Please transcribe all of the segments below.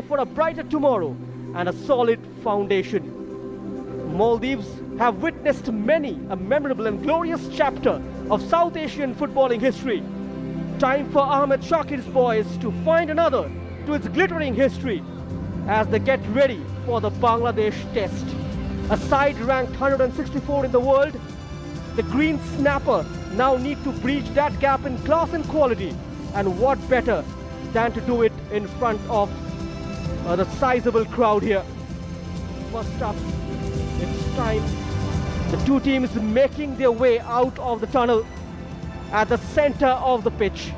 for a brighter tomorrow and a solid foundation. Maldives have witnessed many a memorable and glorious chapter of South Asian footballing history. Time for Ahmed Shakir's boys to find another to its glittering history as they get ready for the Bangladesh test. A side ranked 164 in the world, the green snapper now need to breach that gap in class and quality, and what better than to do it in front of the sizable crowd here. First up, it's time. The two teams making their way out of the tunnel at the center of the pitch.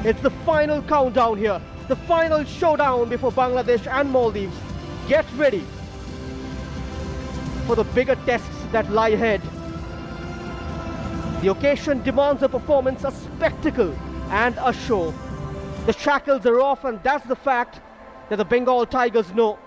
It's the final countdown here, the final showdown before Bangladesh and Maldives get ready for the bigger tests that lie ahead. The occasion demands a performance, a spectacle and a show. The shackles are off, and that's the fact that the Bengal Tigers know.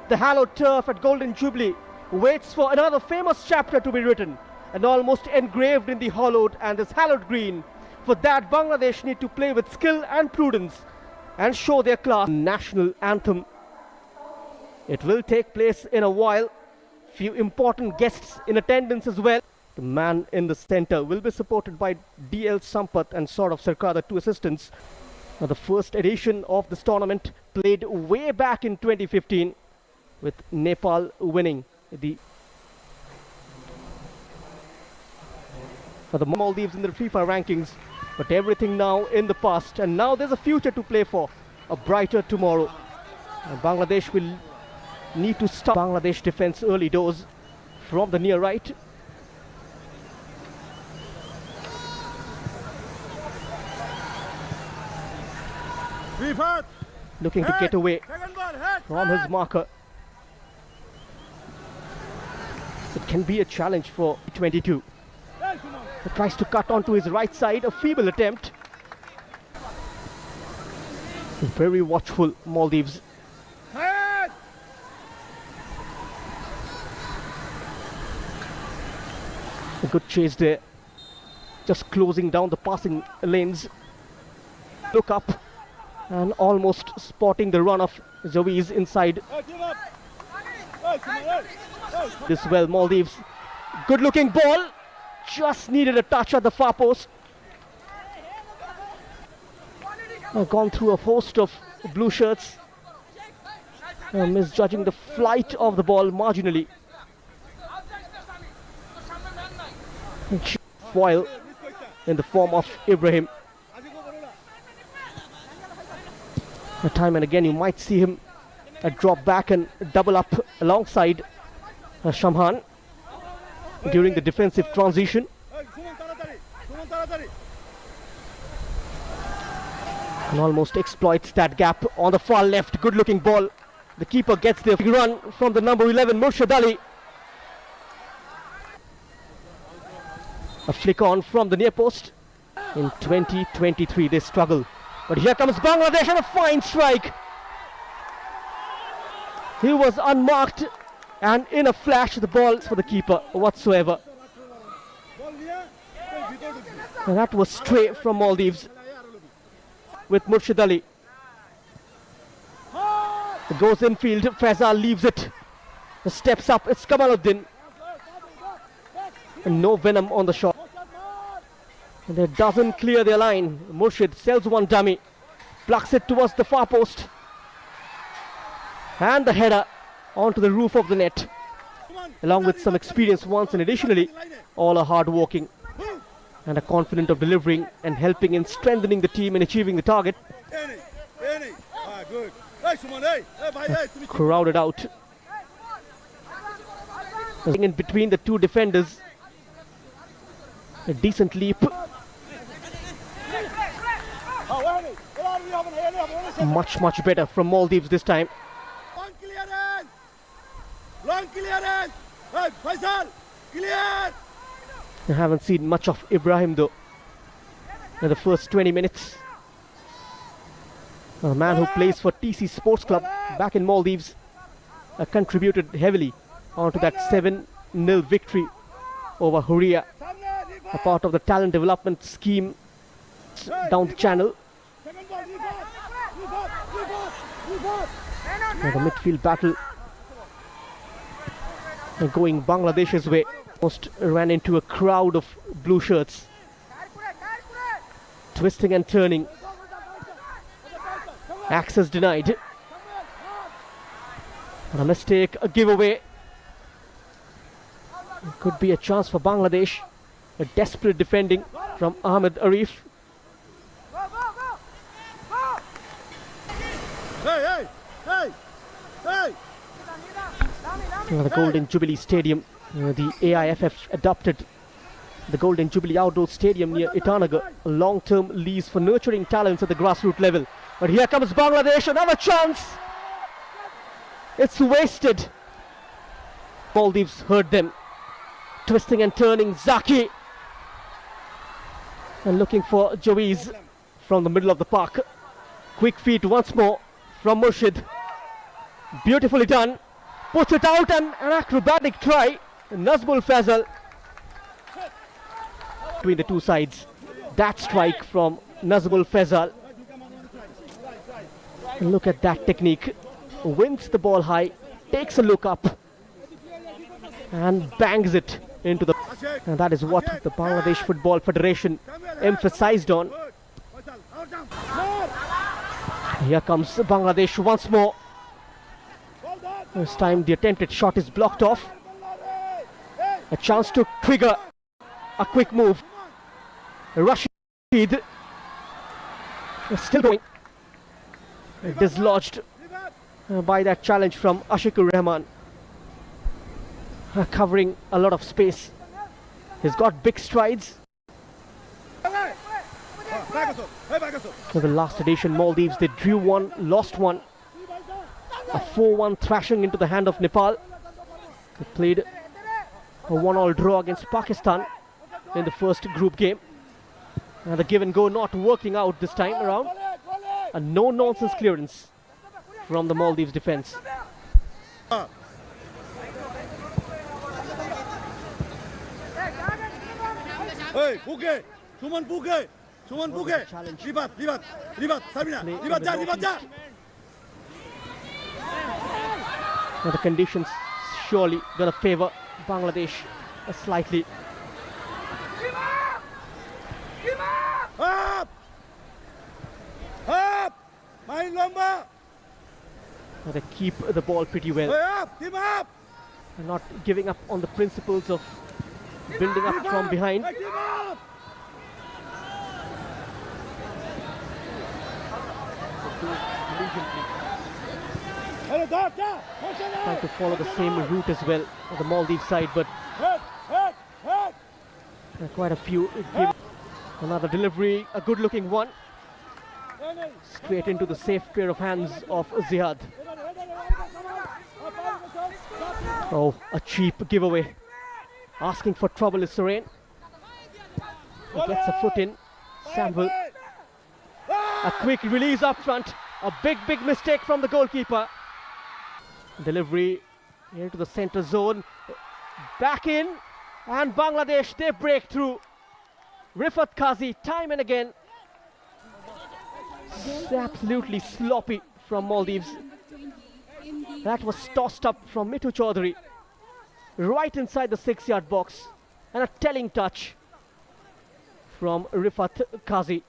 The hallowed turf at Golden Jubilee waits for another famous chapter to be written and almost engraved in the hollowed and this hallowed green. For that, Bangladesh need to play with skill and prudence and show their class. National anthem. It will take place in a while. Few important guests in attendance as well. The man in the center will be supported by DL Sampath and Saurav Sarkar, the two assistants. The first edition of this tournament played way back in 2015 with Nepal winning for the Maldives in the FIFA rankings. But everything now in the past, and now there's a future to play for, a brighter tomorrow. And Bangladesh will need to stop Bangladesh defense early doors from the near right. Looking to get away from his marker. It can be a challenge for 22. He tries to cut onto his right side, a feeble attempt. Very watchful Maldives. A good chase there. Just closing down the passing lanes. Look up and almost spotting the run of Jawiz inside. This well, Maldives. Good looking ball. Just needed a touch at the far post. Gone through a host of blue shirts. Misjudging the flight of the ball marginally. Foil in the form of Ibrahim. Time and again you might see him drop back and double up alongside Shamhan during the defensive transition. And almost exploits that gap on the far left. Good looking ball. The keeper gets the run from the number 11 Murshid Ali. A flick on from the near post. In 2023 they struggle. But here comes Bangladesh and a fine strike. He was unmarked, and in a flash the ball for the keeper whatsoever. And that was stray from Maldives with Murshid Ali. It goes infield, Faisal leaves it. Steps up, it's Kamaluddin. And no venom on the shot. And it doesn't clear their line. Murshid sells one dummy, plucks it towards the far post. And the header onto the roof of the net. Along with some experienced ones, and additionally, all are hard working and are confident of delivering and helping in strengthening the team and achieving the target. Crowded out. In between the two defenders. A decent leap. Much better from Maldives this time. Long clearance. Faisal, clear. I haven't seen much of Ibrahim though in the first 20 minutes. A man who plays for TC Sports Club back in Maldives contributed heavily onto that 7-0 victory over Huria, a part of the talent development scheme down the channel. The midfield battle going Bangladesh's way. Almost ran into a crowd of blue shirts. Twisting and turning. Access denied. And a mistake, a giveaway. It could be a chance for Bangladesh. A desperate defending from Ahmed Arif. Hey, hey, hey, hey! The Golden Jubilee Stadium, the AIFF adopted the Golden Jubilee Outdoor Stadium near Itanagar, a long-term lease for nurturing talents at the grassroots level. But here comes Bangladesh, another chance! It's wasted. Maldives heard them. Twisting and turning, Zaki. And looking for Jawiz from the middle of the park. Quick feet once more from Murshid. Beautifully done. Puts it out and an acrobatic try. Nazmul Faisal. Between the two sides. That strike from Nazmul Faisal. And look at that technique. Wins the ball high. Takes a look up. And bangs it into the... And that is what the Bangladesh Football Federation emphasized on. Here comes Bangladesh once more. This time the attempted shot is blocked off. A chance to trigger a quick move. Rashid still going. Dislodged by that challenge from Ashikur Rahman. Covering a lot of space. He's got big strides. For the last edition, Maldives, they drew one, lost one. A 4-1 thrashing into the hand of Nepal. They played a 1-1 draw against Pakistan in the first group game. And the give and go not working out this time around. A no-nonsense clearance from the Maldives defense. Hey, Buke! Suman Buke! Suman Buke! Libat, Sabina! Libat ja! Now the conditions surely gonna favor Bangladesh slightly. Up! Up! Mind lamba! Now they keep the ball pretty well. Hey, up! Team up! And not giving up on the principles of building up from behind. Hey, team up! Trying to follow the same route as well on the Maldives side, but quite a few give. Another delivery, a good looking one. Straight into the safe pair of hands of Zihad. Oh, a cheap giveaway. Asking for trouble is Surain. He gets a foot in. Samble. A quick release up front. A big mistake from the goalkeeper. Delivery into the center zone. Back in. And Bangladesh, they break through. Rifat Qazi, time and again. Absolutely sloppy from Maldives. That was tossed up from Mitu Chaudhary. Right inside the 6-yard box. And a telling touch from Rifat Qazi.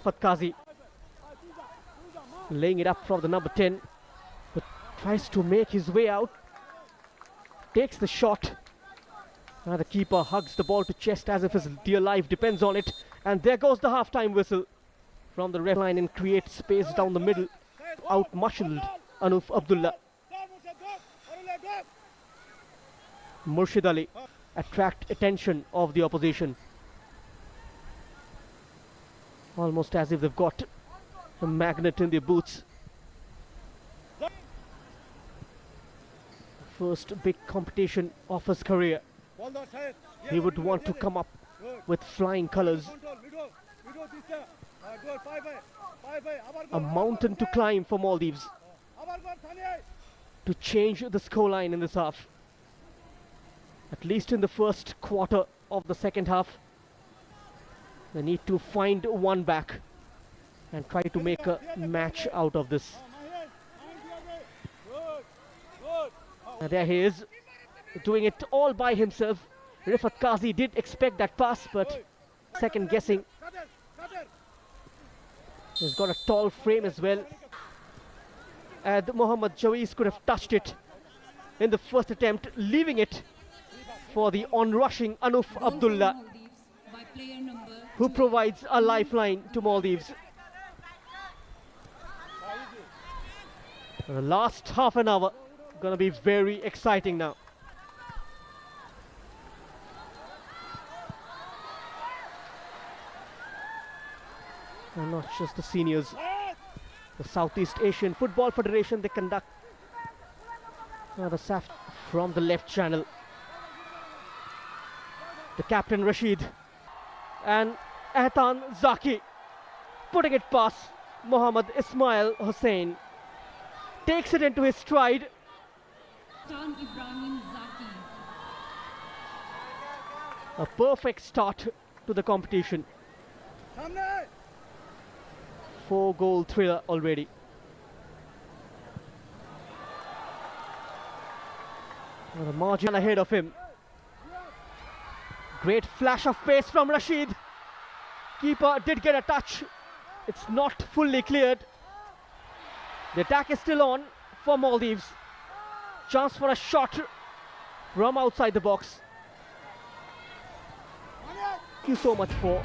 Rifat Qazi laying it up from the number 10. But tries to make his way out. Takes the shot. And the keeper hugs the ball to chest as if his dear life depends on it. And there goes the half-time whistle from the red line and creates space down the middle. Out-muscled Anuf Abdullah. Murshid Ali attract attention of the opposition. Almost as if they've got a magnet in their boots. First big competition of his career. He would want to come up with flying colors. A mountain to climb for Maldives to change the scoreline in this half. At least in the first quarter of the second half. They need to find one back. and try to make a match out of this. And there he is, doing it all by himself. Rifat Qazi did expect that pass, but second guessing. He's got a tall frame as well. And Mohammad Jaweez could have touched it in the first attempt, leaving it for the onrushing Anuf Abdullah, who provides a lifeline to Maldives. The last half an hour gonna be very exciting now. And not just the seniors, the Southeast Asian Football Federation, they conduct the SAF from the left channel. The captain Rashid and Ehtan Zaki putting it past Mohammad Ismail Hussain, takes it into his stride. A perfect start to the competition. 4-goal thriller already. Well, the margin ahead of him. Great flash of pace from Rashid. Keeper did get a touch. It's not fully cleared. The attack is still on for Maldives. Chance for a shot from outside the box. Thank you so much for